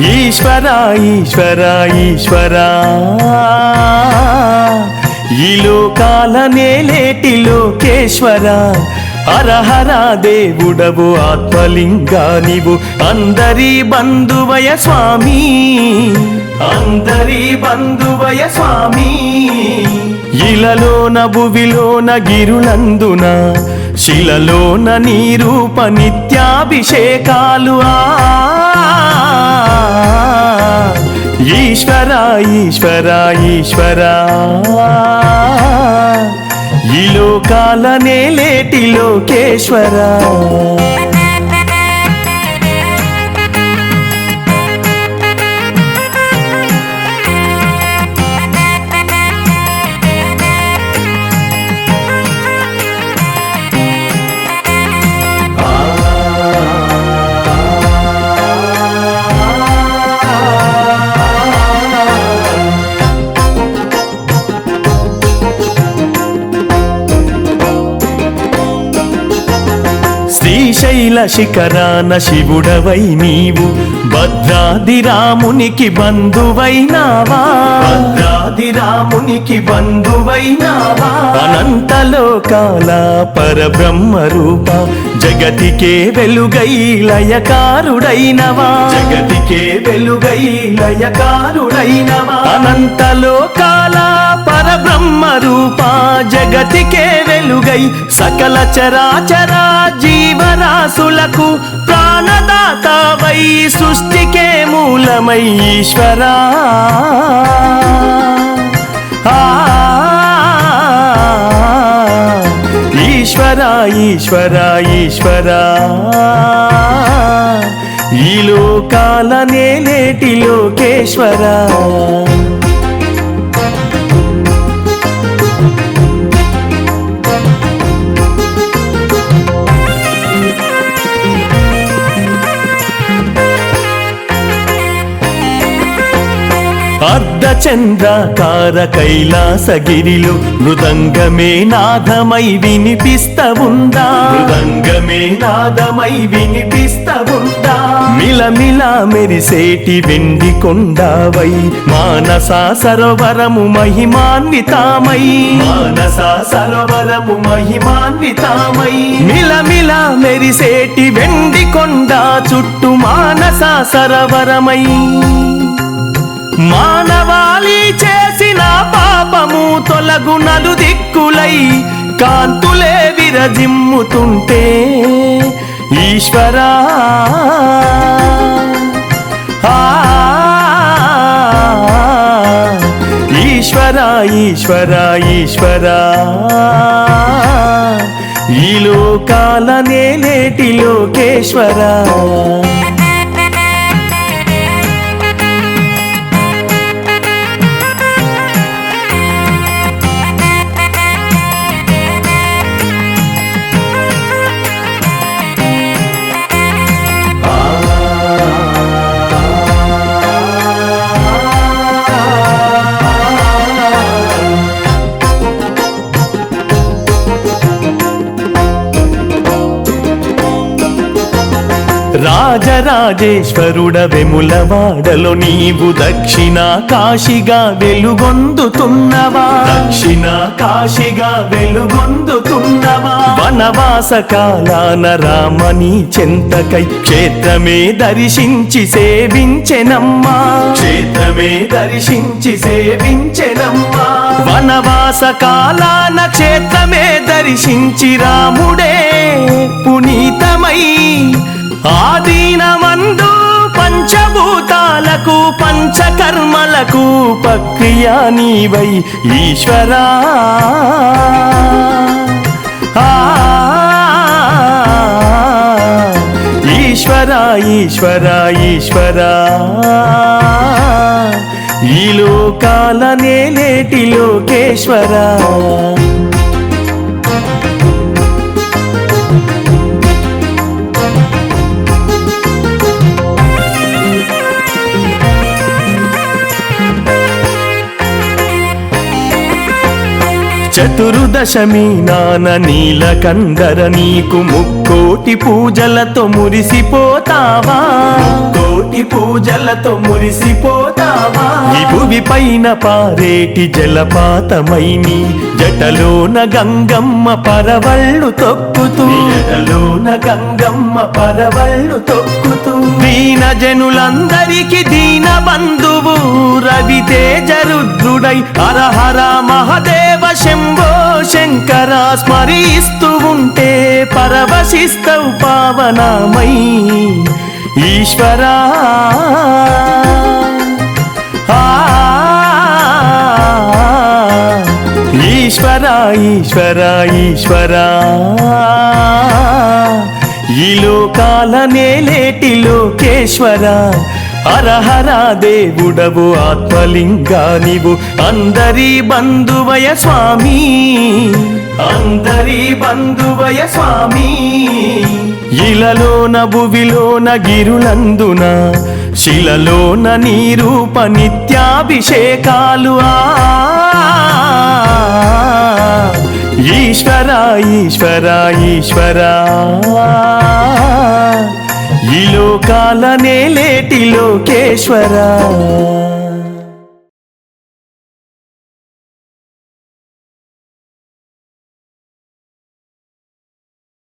ఈశ్వరా ఈశ్వరా ఈశ్వరా ఈ లోకాల నేలేటి లోకేశ్వరా హరహర దేవుడవు ఆత్మలింగా నీవు అందరి బంధువయ స్వామి అందరి బంధువయ స్వామి ఇలలోన భువిలోన గిరులందున శిలలోన నీ రూప నిత్యాభిషేకాలు ఈశ్వరా ఈశ్వరా ఈశ్వరా ఈ లోకాల నేలేటి లోకేశ్వరా శ్రీశైల శిఖరాన శివుడవై నీవు భద్రాది రామునికి బంధువైనావా భద్రాది రామునికి బంధువైనావా అనంతలోకాల పరబ్రహ్మ రూప జగతికే వెలుగై లయకారుడైనవా జగతికే వెలుగై లయకారుడైనవా అనంతలోకాల పరబ్రహ్మ రూప జగతికే వెలుగై సకల చరాచరా జీవరాశులకు ప్రాణదాతవై సృష్టికే మూలమై ఈశ్వరా ఈశ్వరా ఈశ్వరా ఈశ్వరా ఈ లోకాల నేలేటి లోకేశ్వరా అర్ధచంద్రాకార కైలాసగిరిలో మృదంగమే నాదమై వినిపిస్తవుందా మృదంగమే నాదమై వినిపిస్తవుందా మిలమిల మెరిసేటి వెండి కొండవై మానస సరోవరము మహిమాన్వితామై మానస సరోవరము మహిమాన్వితామై మిలమిల మెరిసేటి వెండి కొండ చుట్టూ మానస సరోవరమై మానవాళి చేసిన పాపము తొలగు నలుదిక్కులై కాంతులే విరజిమ్ముతుంటే ఈశ్వరా ఈశ్వరా ఈశ్వరా ఈశ్వరా ఈ లోకాల నేలేటి లోకేశ్వరా రాజరాజేశ్వరుడ వెములవాడలో నీవు దక్షిణ కాశిగా వెలుగొందుతున్నవా దక్షిణ కాశిగా వెలుగొందుతున్నవా వనవాస కాలాన రామని చెంతకై క్షేత్రమే దర్శించి సేవించెనమ్మా క్షేత్రమే దర్శించి సేవించెనమ్మా వనవాస కాలాన క్షేత్రమే దర్శించి రాముడే పునీతమై ఆదీనమందు పంచభూతాలకు పంచకర్మలకు ప్రక్రియా నీవై ఈశ్వరా ఈశ్వరా ఈశ్వరా ఈశ్వరా ఈ లోకాల నేలేటి లోకేశ్వరా చతుర్దశమి నాన నీలకందర నీకు ముక్కోటి పూజలతో మురిసిపోతావా కోటి పూజలతో మురిసిపోతావా ఈ భూమి పైన పారేటి జలపాతమైని జటలోన గంగమ్మ పరవళ్ళు తొక్కుతూ జటలోన గంగమ్మ పరవళ్ళు తొక్కుతూ దీన జనులందరికీ దీన బంధువు రవితేజ రుద్రుడై హర హర మహదేవ శంభో శంకర స్మరిస్తూ ఉంటే పరవశిస్తవు పావనమై ఈశ్వరా ఈశ్వరా ఈశ్వరా ఈశ్వరా ఈ లోకాల నేలేటి లోకేశ్వరా హర హర దేవుడవు ఆత్మలింగా నీవు అందరి బంధువయ స్వామి అందరి బంధువయ స్వామి ఇలలోన భువిలోన గిరులందున శిలలోన నీ రూప నిత్యాభిషేకాలు ఈశ్వరా ఈశ్వరా ఈశ్వరా ఈ లోకాల నేలేటి లోకేశ్వరా